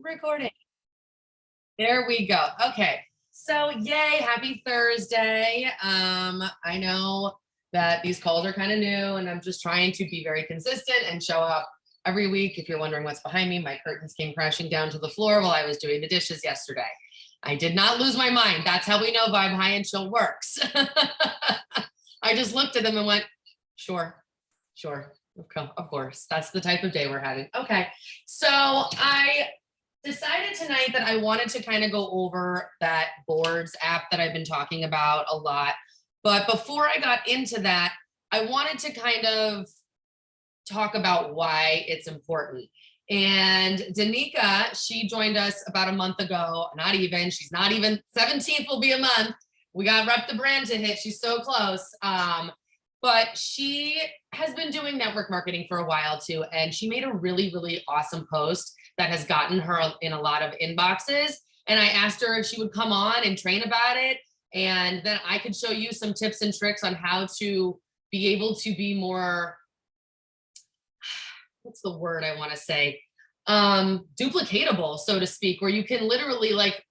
Recording. There we go. Okay. So yay, happy Thursday. I know that these calls are kind of new and I'm just trying to be very consistent and show up every week. If you're wondering what's behind me, my curtains came crashing down to the floor while I was doing the dishes yesterday. I did not lose my mind. That's how we know Vibe High and Chill works. I just looked at them and went, sure. Of course. That's the type of day we're having. Okay. So I decided tonight that I wanted to kind of go over that boards app that I've been talking about a lot. But before I got into that, I wanted to kind of talk about why it's important. And Danica, she joined us about a month ago. She's not even 17th will be a month. We got Rep the Brand to hit. She's so close. But she has been doing network marketing for a while too. And she made a really, really awesome post that has gotten her in a lot of inboxes. And I asked her if she would come on and train about it. And then I could show you some tips and tricks on how to be able to be more, what's the word I want to say? Duplicatable, so to speak, where you can literally like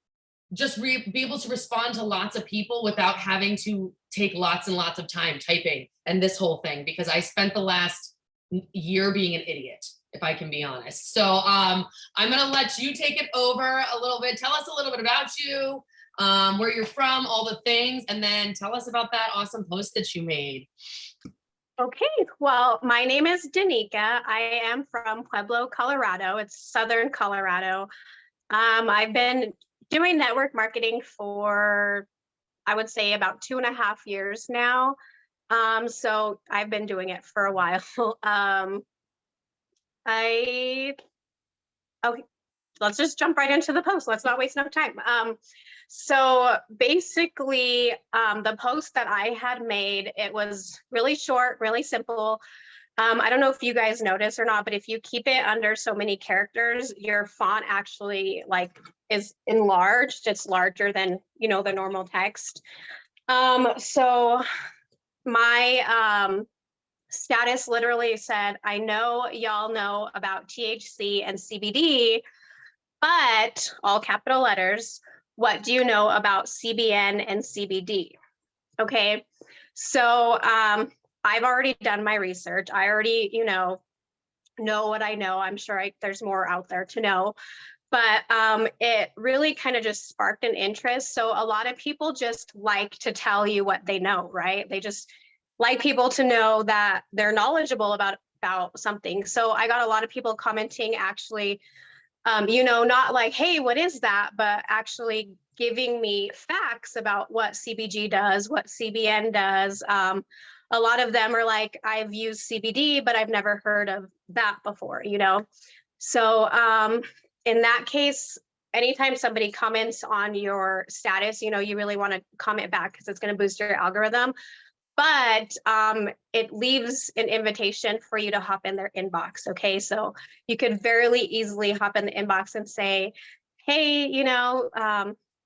just be able to respond to lots of people without having to take lots and lots of time typing and this whole thing, because I spent the last year being an idiot, if I can be honest. So I'm going to let you take it over a little bit. Tell us a little bit about you, where you're from, all the things, and then tell us about that awesome post that you made. Okay, well, my name is Danica. I am from Pueblo, Colorado. It's Southern Colorado. I've been doing network marketing for, I would say, about 2.5 years now. So I've been doing it for a while. Okay, let's just jump right into the post. Let's not waste enough time. So basically, the post that I had made, it was really short, really simple. I don't know if you guys notice or not, but if you keep it under so many characters, your font actually is enlarged. It's larger than, the normal text. So my status literally said, I know y'all know about THC and CBD, but all capital letters, what do you know about CBN and CBD? Okay, so I've already done my research. I already, know what I know. I'm sure there's more out there to know, but it really kind of just sparked an interest. So a lot of people just like to tell you what they know, right? They just like people to know that they're knowledgeable about something. So I got a lot of people commenting actually, not like, hey, what is that? But actually giving me facts about what CBG does, what CBN does. A lot of them are like, I've used CBD, but I've never heard of that before, So in that case, anytime somebody comments on your status, you really want to comment back because it's going to boost your algorithm. But it leaves an invitation for you to hop in their inbox. Okay, so you could very easily hop in the inbox and say, hey,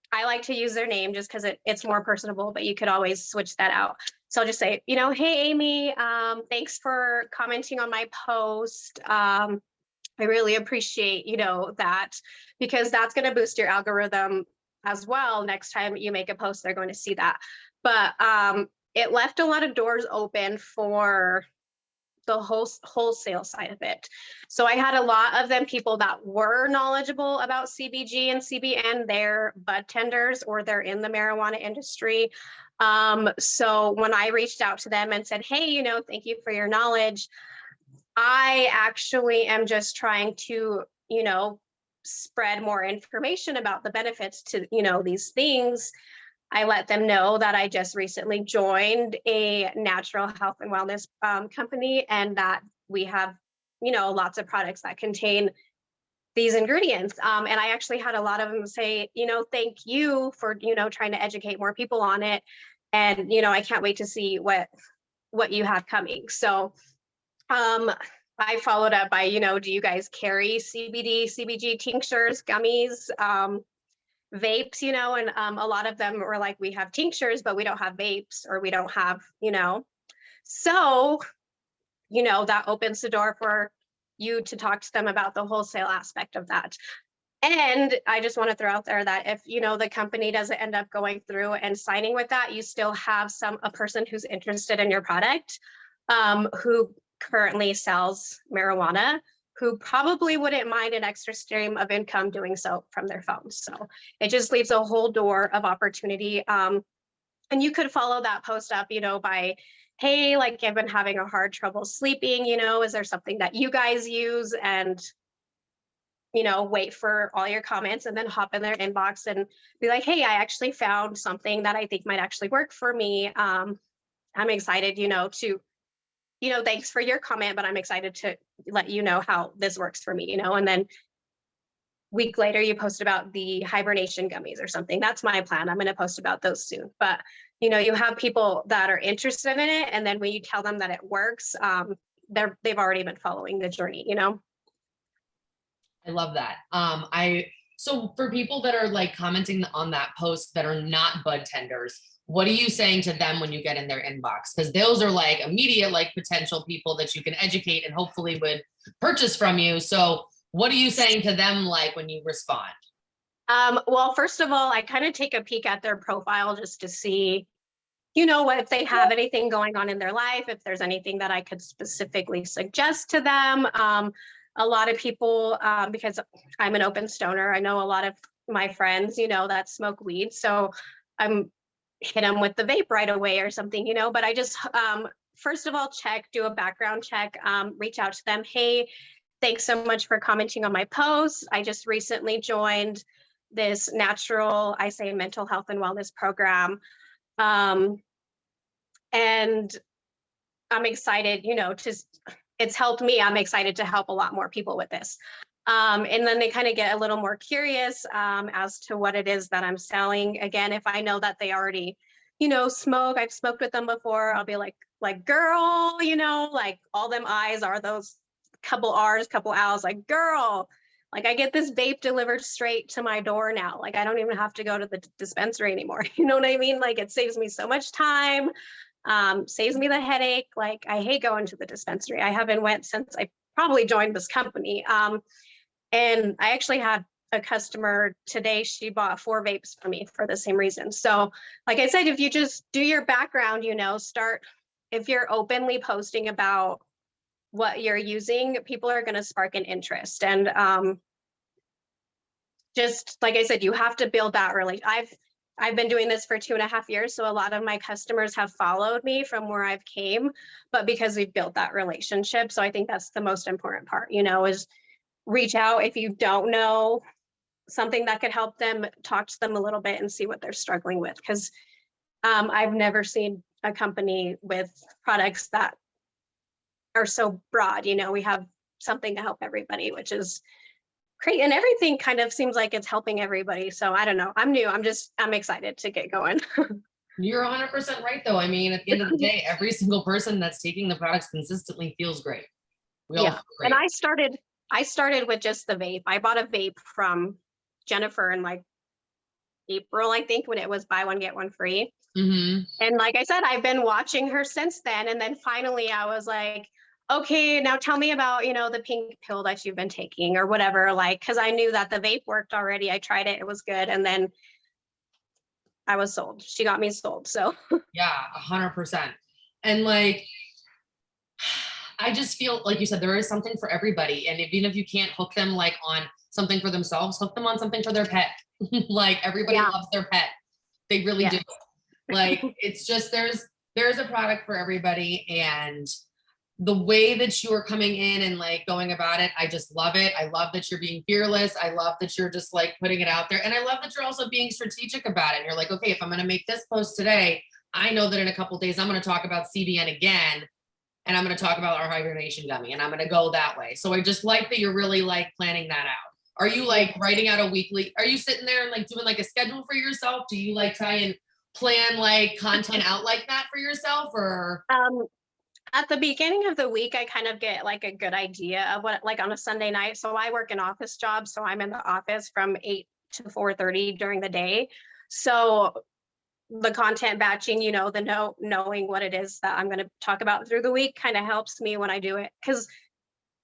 I like to use their name just because it's more personable, but you could always switch that out. So I'll just say, hey, Amy, thanks for commenting on my post. I really appreciate, that, because that's going to boost your algorithm as well. Next time you make a post, they're going to see that. But it left a lot of doors open for the wholesale side of it. So I had a lot of them people that were knowledgeable about CBG and CBN, they're bud tenders or they're in the marijuana industry. So when I reached out to them and said, hey, thank you for your knowledge, I actually am just trying to, spread more information about the benefits to, these things. I let them know that I just recently joined a natural health and wellness company and that we have, lots of products that contain these ingredients. And I actually had a lot of them say, thank you for, trying to educate more people on it. And, I can't wait to see what you have coming. So I followed up by, do you guys carry CBD, CBG tinctures, gummies, vapes, and a lot of them were like, we have tinctures, but we don't have vapes, or we don't have, so, that opens the door for you to talk to them about the wholesale aspect of that. And I just want to throw out there that if, the company doesn't end up going through and signing with that, you still have a person who's interested in your product, who currently sells marijuana, who probably wouldn't mind an extra stream of income doing so from their phone. So it just leaves a whole door of opportunity. And you could follow that post up, by, hey, like I've been having a hard trouble sleeping, is there something that you guys use? And wait for all your comments and then hop in their inbox and be like, hey, I actually found something that I think might actually work for me. I'm excited, thanks for your comment, but I'm excited to let you know how this works for me, and then week later you post about the hibernation gummies or something. That's my plan. I'm going to post about those soon. But, you have people that are interested in it. And then when you tell them that it works, they've already been following the journey, I love that. So for people that are like commenting on that post that are not bud tenders, what are you saying to them when you get in their inbox? Because those are like immediate, like potential people that you can educate and hopefully would purchase from you. So what are you saying to them like when you respond? Well, first of all, I kind of take a peek at their profile just to see, what if they have anything going on in their life, if there's anything that I could specifically suggest to them. A lot of people, because I'm an open stoner, I know a lot of my friends, that smoke weed. So I'm hit them with the vape right away or something, but I just, first of all, do a background check, reach out to them. Hey, thanks so much for commenting on my post. I just recently joined this natural, I say mental health and wellness program. And I'm excited, it's helped me. I'm excited to help a lot more people with this. And then they kind of get a little more curious as to what it is that I'm selling. Again, if I know that they already, smoke, I've smoked with them before, I'll be like, girl, like all them eyes are those couple R's, couple L's, like, girl, like I get this vape delivered straight to my door now. Like I don't even have to go to the dispensary anymore. You know what I mean? Like it saves me so much time. Saves me the headache. Like I hate going to the dispensary. I haven't went since I probably joined this company. And I actually had a customer today, she bought 4 vapes for me for the same reason. So like I said, if you just do your background, start, if you're openly posting about what you're using, people are going to spark an interest. And just like I said, you have to build that I've been doing this for 2.5 years. So a lot of my customers have followed me from where I've came, but because we've built that relationship. So I think that's the most important part, is reach out. If you don't know something that could help them, talk to them a little bit and see what they're struggling with. Because I've never seen a company with products that are so broad. We have something to help everybody, which is great. And everything kind of seems like it's helping everybody. So I don't know. I'm new. I'm excited to get going. You're 100% right though. I mean, at the end of the day, every single person that's taking the products consistently feels great. We all feel great. And I started with just the vape. I bought a vape from Jennifer in like April, I think, when it was buy one, get one free. Mm-hmm. And like I said, I've been watching her since then. And then finally I was like, okay, now tell me about, the pink pill that you've been taking or whatever, like, because I knew that the vape worked already. I tried it. It was good. And then I was sold. She got me sold. So yeah, 100%. And like, I just feel like you said, there is something for everybody. And even if you can't hook them like on something for themselves, hook them on something for their pet. Like everybody loves their pet. They really do. Like it's just, there's a product for everybody. And the way that you are coming in and like going about it, I just love it. I love that you're being fearless. I love that you're just like putting it out there. And I love that you're also being strategic about it. And you're like, okay, if I'm going to make this post today, I know that in a couple of days, I'm going to talk about CBN again. And I'm going to talk about our hibernation gummy and I'm going to go that way. So I just like that you're really like planning that out. Are you like writing out a weekly, are you sitting there and like doing like a schedule for yourself? Do you like try and plan like content out like that for yourself or? At the beginning of the week, I kind of get like a good idea of what, like on a Sunday night. So I work an office job. So I'm in the office from 8 to 4:30 during the day. So the content batching, knowing what it is that I'm going to talk about through the week kind of helps me when I do it. Because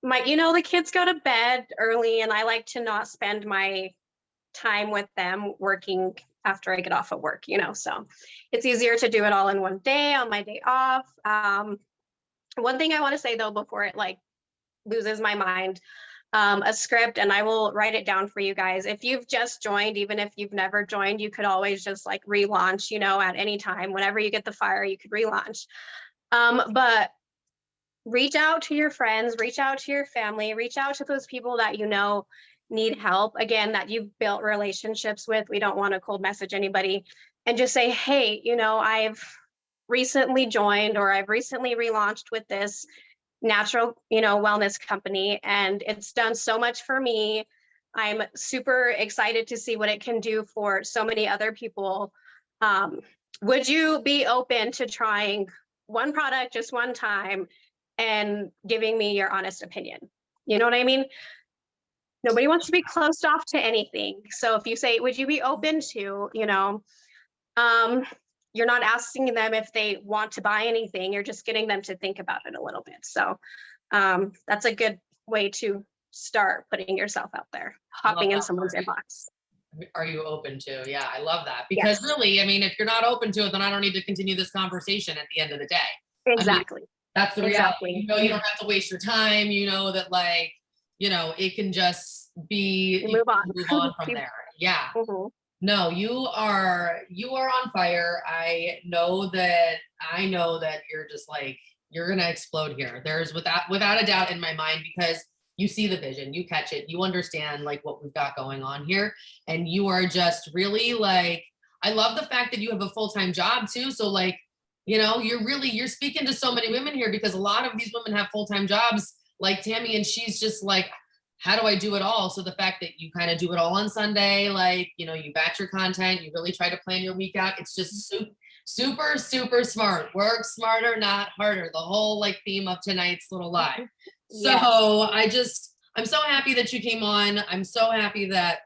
the kids go to bed early and I like to not spend my time with them working after I get off of work, so it's easier to do it all in one day on my day off. One thing I want to say though, before it like loses my mind, a script, and I will write it down for you guys. If you've just joined, even if you've never joined, you could always just like relaunch, at any time. Whenever you get the fire, you could relaunch. But reach out to your friends, reach out to your family, reach out to those people that need help, again, that you've built relationships with. We don't want to cold message anybody, and just say, hey, I've recently joined, or I've recently relaunched with this natural, wellness company, and it's done so much for me. I'm super excited to see what it can do for so many other people. Would you be open to trying one product just one time and giving me your honest opinion? You know what I mean? Nobody wants to be closed off to anything. So if you say, would you be open to, you're not asking them if they want to buy anything. You're just getting them to think about it a little bit. So that's a good way to start putting yourself out there, hopping in someone's inbox. Are you open to? Yeah, I love that. Because really, I mean, if you're not open to it, then I don't need to continue this conversation at the end of the day. Exactly. I mean, that's the reality. You don't have to waste your time. You know that it can just be move on from there. Yeah. Mm-hmm. No, you are on fire. I know that you're just like, you're going to explode here. There's without a doubt in my mind, because you see the vision, you catch it, you understand like what we've got going on here. And you are just really like, I love the fact that you have a full-time job too. So like, you're speaking to so many women here, because a lot of these women have full-time jobs like Tammy, and she's just like, how do I do it all? So the fact that you kind of do it all on Sunday, like, you batch your content, you really try to plan your week out. It's just super, super smart. Work smarter, not harder. The whole like theme of tonight's little live. Yes. So I'm so happy that you came on. I'm so happy that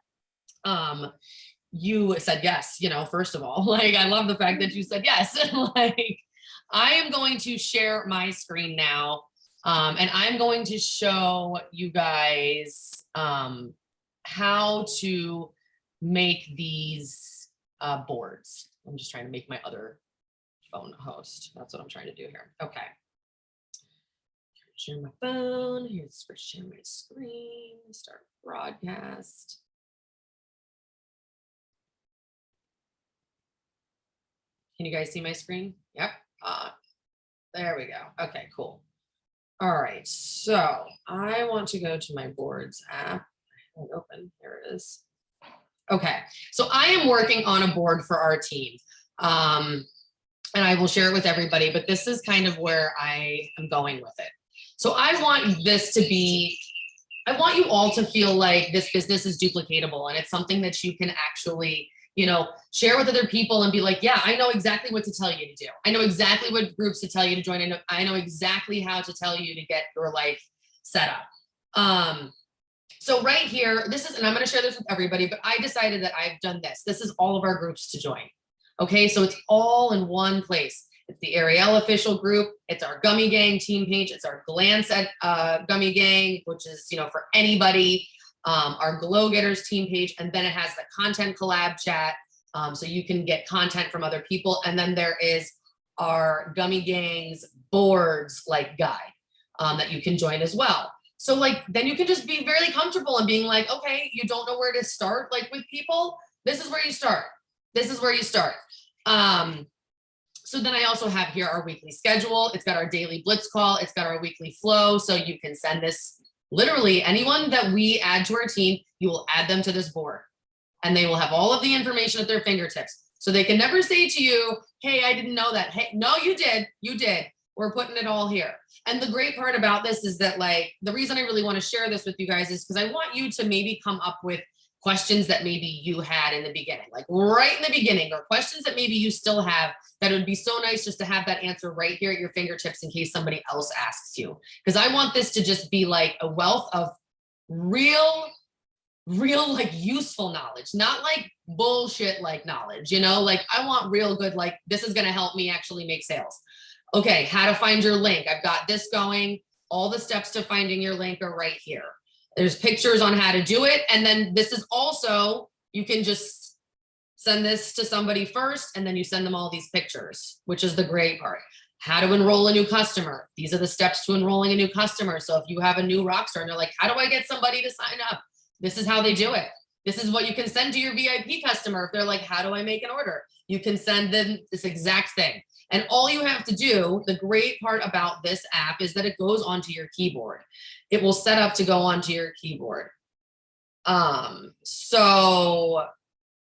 you said yes, first of all, like, I love the fact that you said yes. Like, I am going to share my screen now. And I'm going to show you guys how to make these boards. I'm just trying to make my other phone host. That's what I'm trying to do here. Okay. Share my phone. Here's for share my screen. Start broadcast. Can you guys see my screen? Yep. There we go. Okay, cool. All right, so I want to go to my boards app. Open, here it is. Okay, so I am working on a board for our team. And I will share it with everybody, but this is kind of where I am going with it. So I want you all to feel like this business is duplicatable, and it's something that you can actually share with other people and be like, yeah, I know exactly what to tell you to do. I know exactly what groups to tell you to join. I know exactly how to tell you to get your life set up. So right here, and I'm going to share this with everybody, but I decided that I've done this. This is all of our groups to join. Okay. So it's all in one place. It's the Ariel official group. It's our Gummy Gang team page. It's our Glance at Gummy Gang, which is, for anybody. Our Glow Getters team page, and then it has the content collab chat, so you can get content from other people. And then there is our Gummy Gangs boards like guide that you can join as well. So like, then you can just be very comfortable in being like, okay, you don't know where to start, like with people, this is where you start. This is where you start. So then I also have here our weekly schedule. It's got our daily blitz call. It's got our weekly flow. So you can send this. Literally anyone that we add to our team, you will add them to this board, and they will have all of the information at their fingertips. So they can never say to you, hey, I didn't know that. Hey, no, you did. You did. We're putting it all here. And the great part about this is that, like, the reason I really want to share this with you guys is because I want you to maybe come up with questions that maybe you had in the beginning, like right in the beginning, or questions that maybe you still have that would be so nice just to have that answer right here at your fingertips in case somebody else asks you. Because I want this to just be like a wealth of real like useful knowledge, not like bullshit like knowledge, like I want real good, like this is going to help me actually make sales. Okay, how to find your link. I've got this going. All the steps to finding your link are right here. There's pictures on how to do it. And then this is also, you can just send this to somebody first, and then you send them all these pictures, which is the great part. How to enroll a new customer. These are the steps to enrolling a new customer. So if you have a new Rockstar and they're like, how do I get somebody to sign up? This is how they do it. This is what you can send to your VIP customer. If they're like, how do I make an order? You can send them this exact thing. And all you have to do, the great part about this app is that it goes onto your keyboard. It will set up to go onto your keyboard. So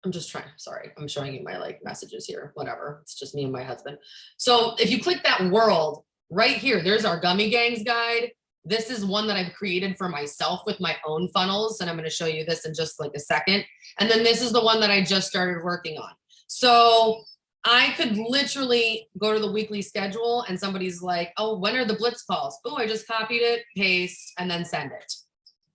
I'm just trying, sorry, I'm showing you my like messages here, whatever. It's just me and my husband. So if you click that world right here, there's our Gummy Gangs guide. This is one that I've created for myself with my own funnels. And I'm going to show you this in just like a second. And then this is the one that I just started working on. So I could literally go to the weekly schedule and somebody's like, oh, when are the blitz calls? Oh, I just copied it, paste, and then send it.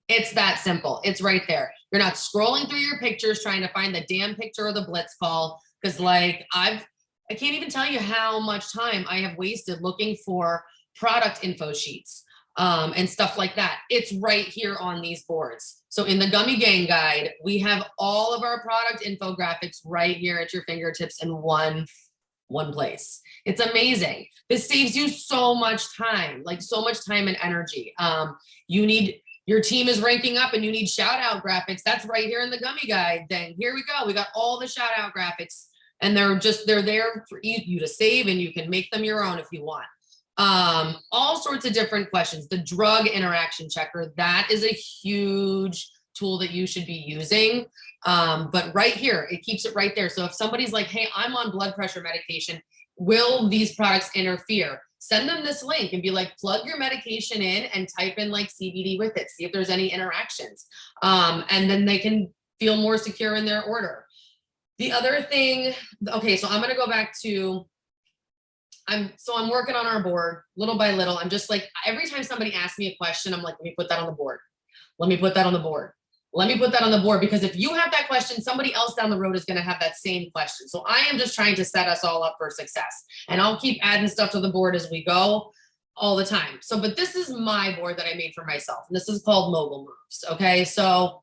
It's that simple. It's right there. You're not scrolling through your pictures trying to find the damn picture of the blitz call. Because like I can't even tell you how much time I have wasted looking for product info sheets and stuff like that. It's right here on these boards. So in the Gummy Gang guide, we have all of our product infographics right here at your fingertips in one place. It's amazing. This saves you so much time, like so much time and energy. Your team is ranking up and you need shout out graphics. That's right here in the Gummy guide. Then here we go. We got all the shout out graphics and they're there for you to save, and you can make them your own if you want. All sorts of different questions. The drug interaction checker, that is a huge tool that you should be using. But right here, it keeps it right there. So if somebody's like, hey, I'm on blood pressure medication, will these products interfere? Send them this link and be like, plug your medication in and type in like CBD with it. See if there's any interactions. And then they can feel more secure in their order. The other thing, okay, so I'm going to go back to, I'm working on our board little by little. I'm just like, every time somebody asks me a question, I'm like, let me put that on the board. Let me put that on the board. Let me put that on the board, because if you have that question, somebody else down the road is going to have that same question. So I am just trying to set us all up for success, and I'll keep adding stuff to the board as we go all the time. So, but this is my board that I made for myself, and this is called Mogul Moves. Okay. So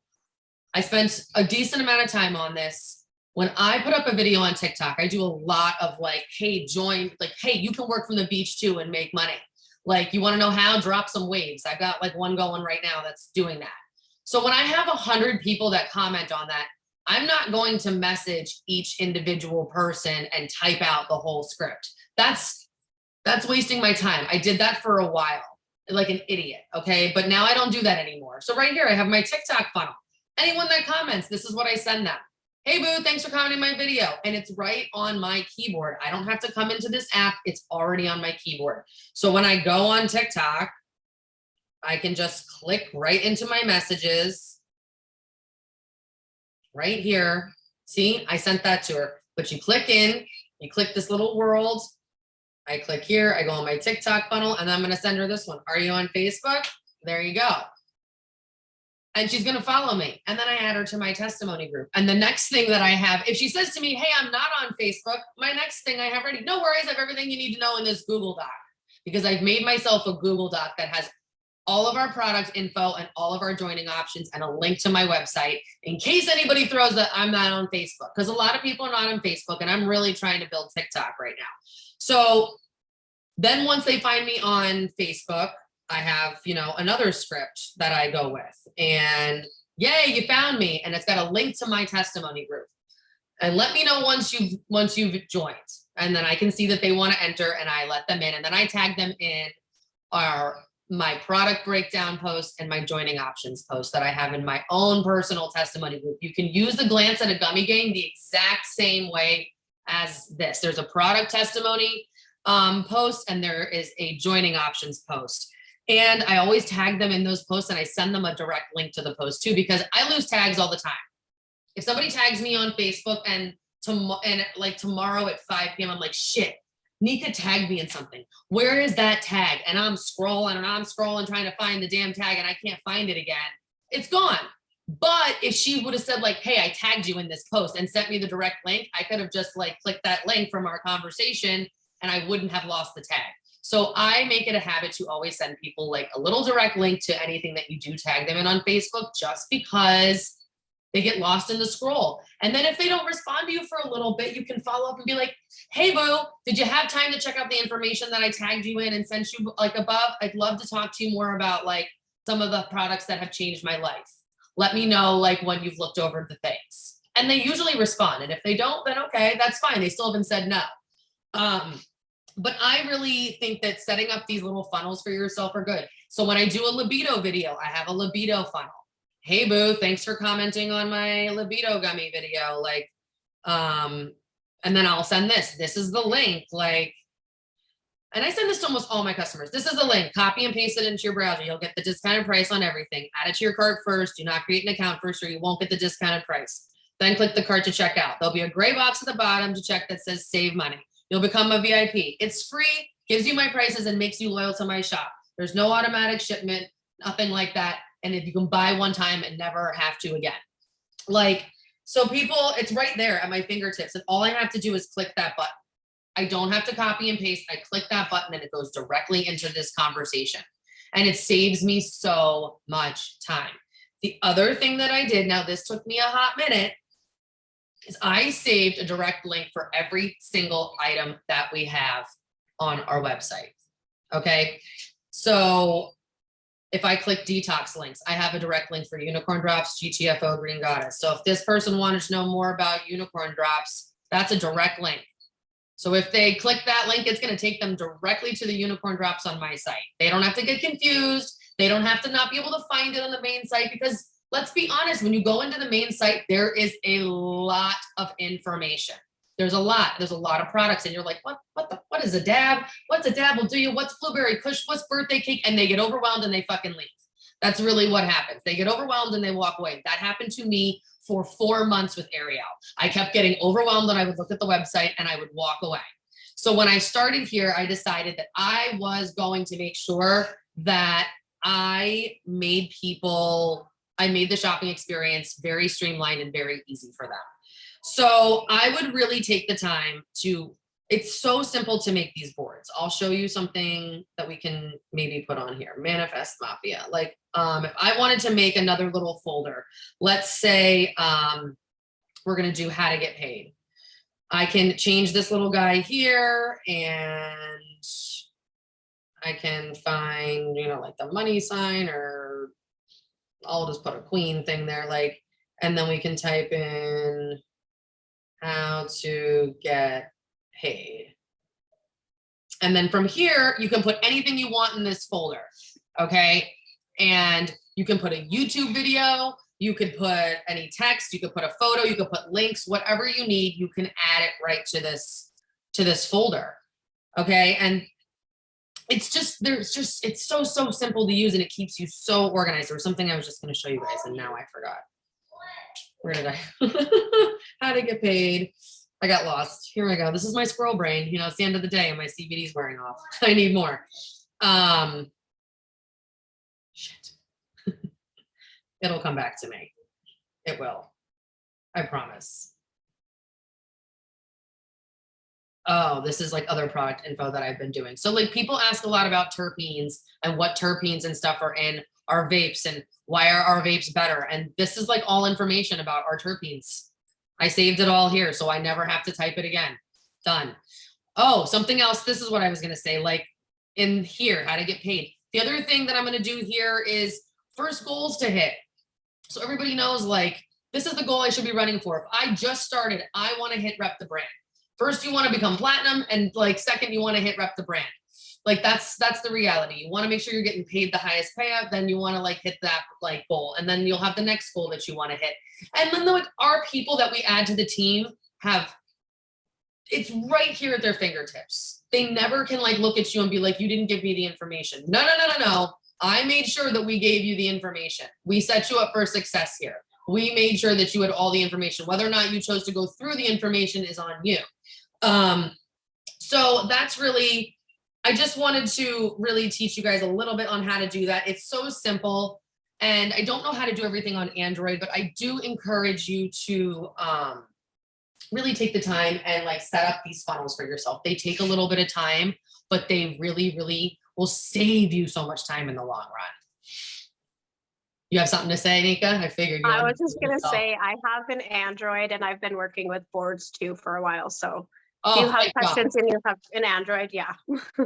I spent a decent amount of time on this. When I put up a video on TikTok, I do a lot of like, hey, join, like, hey, you can work from the beach too and make money. Like, you want to know how? Drop some waves. I've got like one going right now that's doing that. So when I have 100 people that comment on that, I'm not going to message each individual person and type out the whole script. That's wasting my time. I did that for a while, like an idiot. Okay. But now I don't do that anymore. So right here, I have my TikTok funnel. Anyone that comments, this is what I send them. Hey, boo, thanks for commenting my video. And it's right on my keyboard. I don't have to come into this app. It's already on my keyboard. So when I go on TikTok, I can just click right into my messages right here. See, I sent that to her, but you click in, you click this little world. I click here, I go on my TikTok funnel, and I'm going to send her this one. Are you on Facebook? There you go. And she's going to follow me. And then I add her to my testimony group. And the next thing that I have, if she says to me, hey, I'm not on Facebook, my next thing I have ready, no worries, I have everything you need to know in this Google Doc, because I've made myself a Google Doc that has all of our product info and all of our joining options and a link to my website in case anybody throws that I'm not on Facebook, because a lot of people are not on Facebook, and I'm really trying to build TikTok right now. So then once they find me on Facebook, I have, another script that I go with, and yay, you found me. And it's got a link to my testimony group, and let me know once you've joined, and then I can see that they want to enter, and I let them in, and then I tag them in my product breakdown post and my joining options post that I have in my own personal testimony group. You can use the Glance at a Gummy Gang the exact same way as this. There's a product testimony post, and there is a joining options post. And I always tag them in those posts, and I send them a direct link to the post too, because I lose tags all the time. If somebody tags me on Facebook and tomorrow at 5 p.m., I'm like, shit, Nika tagged me in something. Where is that tag? And I'm scrolling trying to find the damn tag, and I can't find it again. It's gone. But if she would have said like, hey, I tagged you in this post and sent me the direct link, I could have just like clicked that link from our conversation, and I wouldn't have lost the tag. So I make it a habit to always send people like a little direct link to anything that you do tag them in on Facebook, just because they get lost in the scroll. And then if they don't respond to you for a little bit, you can follow up and be like, hey boo, did you have time to check out the information that I tagged you in and sent you like above? I'd love to talk to you more about like some of the products that have changed my life. Let me know like when you've looked over the things. And they usually respond. And if they don't, then okay, that's fine. They still haven't said no. But I really think that setting up these little funnels for yourself are good. So when I do a libido video, I have a libido funnel. Hey boo, thanks for commenting on my libido gummy video. Like, and then I'll send this. This is the link. Like, and I send this to almost all my customers. This is the link. Copy and paste it into your browser. You'll get the discounted price on everything. Add it to your cart first. Do not create an account first, or you won't get the discounted price. Then click the cart to check out. There'll be a gray box at the bottom to check that says save money. You'll become a VIP. It's free, gives you my prices, and makes you loyal to my shop. There's no automatic shipment, nothing like that. And if you can buy one time and never have to again. Like, so people, it's right there at my fingertips. And all I have to do is click that button. I don't have to copy and paste. I click that button and it goes directly into this conversation. And it saves me so much time. The other thing that I did, now this took me a hot minute, is I saved a direct link for every single item that we have on our website. Okay. So if I click detox links, I have a direct link for Unicorn Drops, GTFO, Green Goddess. So if this person wanted to know more about Unicorn Drops, that's a direct link. So if they click that link, it's going to take them directly to the Unicorn Drops on my site. They don't have to get confused. They don't have to not be able to find it on the main site, because let's be honest, when you go into the main site, there is a lot of information. There's a lot of products, and you're like, what is a dab? What's a dab will do you? What's blueberry kush? What's birthday cake? And they get overwhelmed and they fucking leave. That's really what happens. They get overwhelmed and they walk away. That happened to me for 4 months with Ariel. I kept getting overwhelmed and I would look at the website and I would walk away. So when I started here, I decided that I was going to make sure that I made the shopping experience very streamlined and very easy for them. So I would really take the time to, it's so simple to make these boards. I'll show you something that we can maybe put on here. Manifest Mafia. Like, if I wanted to make another little folder, let's say we're going to do how to get paid. I can change this little guy here, and I can find, like the money sign, or I'll just put a queen thing there, like, and then we can type in how to get paid. And then from here, you can put anything you want in this folder, okay? And you can put a YouTube video, you could put any text, you could put a photo, you could put links, whatever you need, you can add it right to this folder, okay? And it's so simple to use, and it keeps you so organized. There was something I was just going to show you guys, and now I forgot. Where did I? How to get paid. I got lost. Here I go. This is my squirrel brain. It's the end of the day and my CBD's wearing off. I need more. Shit. It'll come back to me. It will. I promise. Oh, this is like other product info that I've been doing. So like people ask a lot about terpenes and what terpenes and stuff are in our vapes and why are our vapes better. And this is like all information about our terpenes. I saved it all here, so I never have to type it again. Done. Oh, something else. This is what I was going to say, like in here, how to get paid. The other thing that I'm going to do here is first goals to hit. So everybody knows, like, this is the goal I should be running for. If I just started, I want to hit rep the brand. First, you want to become platinum, and like second, you want to hit rep the brand. Like that's the reality. You want to make sure you're getting paid the highest payout, then you want to like hit that like goal, and then you'll have the next goal that you want to hit. And then our people that we add to the team have, it's right here at their fingertips. They never can like look at you and be like, you didn't give me the information. No. I made sure that we gave you the information. We set you up for success here. We made sure that you had all the information. Whether or not you chose to go through the information is on you. So that's really, I just wanted to really teach you guys a little bit on how to do that. It's so simple, and I don't know how to do everything on Android, but I do encourage you to really take the time and like set up these funnels for yourself. They take a little bit of time, but they really, really will save you so much time in the long run. You have something to say, Nika? I figured you I wanted was just to gonna yourself. say, I have an Android and I've been working with boards too for a while, so if Oh, you have thank God. questions and you have an Android, yeah.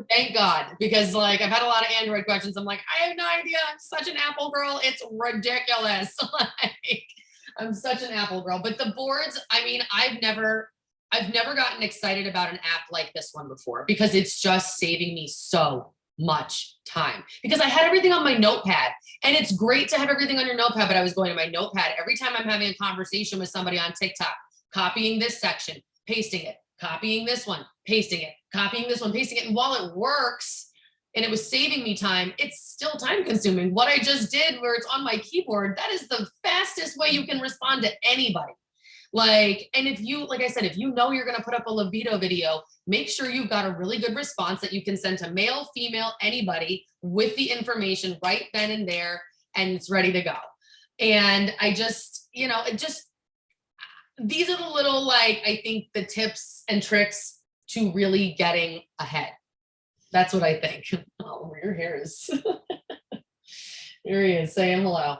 Thank God, because like I've had a lot of Android questions. I'm like, I have no idea. I'm such an Apple girl. It's ridiculous. Like, I'm such an Apple girl. But the boards, I mean, I've never gotten excited about an app like this one before because it's just saving me so much time. Because I had everything on my notepad, and it's great to have everything on your notepad, but I was going to my notepad every time I'm having a conversation with somebody on TikTok, copying this section, pasting it, copying this one, pasting it, copying this one, pasting it. And while it works and it was saving me time, it's still time consuming. What I just did where it's on my keyboard, that is the fastest way you can respond to anybody. Like, and if you, like I said, if you know you're going to put up a libido video, make sure you've got a really good response that you can send to male, female, anybody with the information right then and there, and it's ready to go. And I just, you know, it just, these are the little, like, I think the tips and tricks to really getting ahead. That's what I think. Oh, your hair is, here he is saying hello.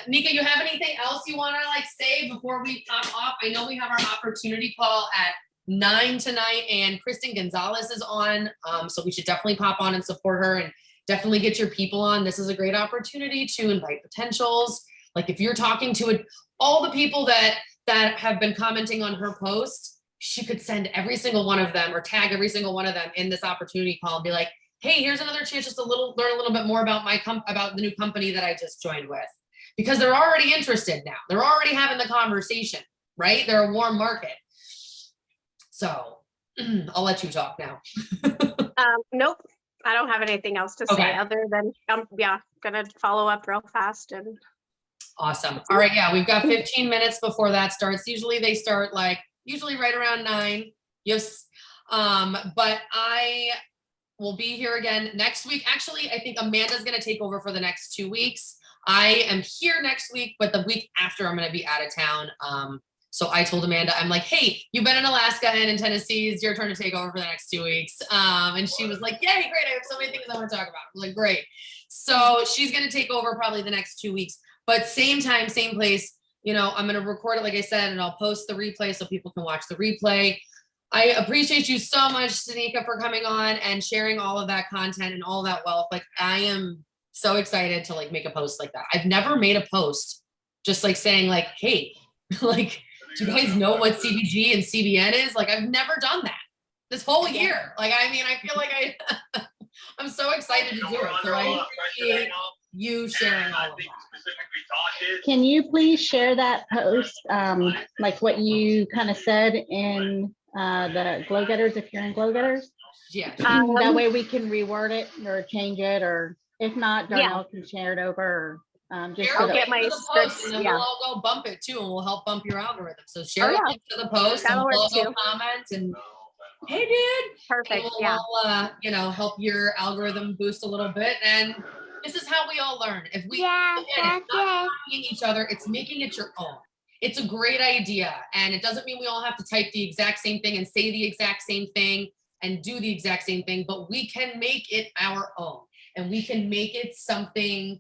Nika, you have anything else you want to like say before we pop off? I know we have our opportunity call at 9 tonight and Kristen Gonzalez is on. So we should definitely pop on and support her and definitely get your people on. This is a great opportunity to invite potentials. Like if you're talking to it, all the people that have been commenting on her post, she could send every single one of them or tag every single one of them in this opportunity call and be like, hey, here's another chance just to learn a little bit more about about the new company that I just joined with. Because they're already interested now. They're already having the conversation, right? They're a warm market. So I'll let you talk now. Nope, I don't have anything else to say other than, yeah, gonna follow up real fast and. Awesome. All right, yeah, we've got 15 minutes before that starts. Usually they start like, usually right around 9. Yes. But I will be here again next week. Actually, I think Amanda's gonna take over for the next 2 weeks. I am here next week, but the week after I'm gonna be out of town. So I told Amanda, I'm like, hey, you've been in Alaska and in Tennessee, it's your turn to take over for the next 2 weeks. And she was like, yay, great, I have so many things I want to talk about. I was like, great. So she's gonna take over probably the next 2 weeks, but same time, same place. You know, I'm gonna record it, like I said, and I'll post the replay so people can watch the replay. I appreciate you so much, Tanika, for coming on and sharing all of that content and all that wealth. Like I am so excited to like make a post like that. I've never made a post just like saying like, hey, like, do you guys know what CBG and CBN is? Like, I've never done that this whole year. Like, I mean, I feel like I'm so excited to do it. So I appreciate you sharing all of that. Can you please share that post, like what you kind of said in the Glow Getters, if you're in Glow Getters? Yeah. That way we can reword it or change it, or if not, Darnell can share it over. Just I'll get my scripts, and then yeah. we'll all go bump it too, and we'll help bump your algorithm. So share Oh, a yeah. link to the post, That'll and work we'll all go too. comment and hey, dude. Perfect. And we'll Yeah. all, you know, help your algorithm boost a little bit. And this is how we all learn. If we, again, it's not copying each other, it's making it your own. It's a great idea, and it doesn't mean we all have to type the exact same thing and say the exact same thing and do the exact same thing, but we can make it our own, and we can make it something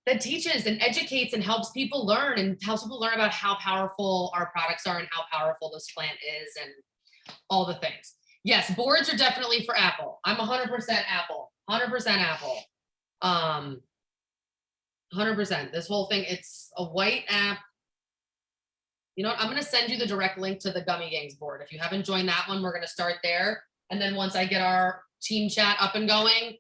that teaches and educates and helps people learn and helps people learn about how powerful our products are and how powerful this plant is and all the things. Yes, boards are definitely for Apple. I'm 100% Apple, 100% Apple. 100%. This whole thing, it's a white app. You know what? I'm going to send you the direct link to the Gummy Gangs board. If you haven't joined that one, we're going to start there. And then once I get our team chat up and going,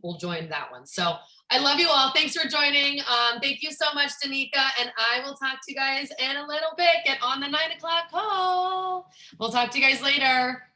we'll join that one. So I love you all. Thanks for joining. Thank you so much, Danica. And I will talk to you guys in a little bit. Get on the 9 o'clock call. We'll talk to you guys later.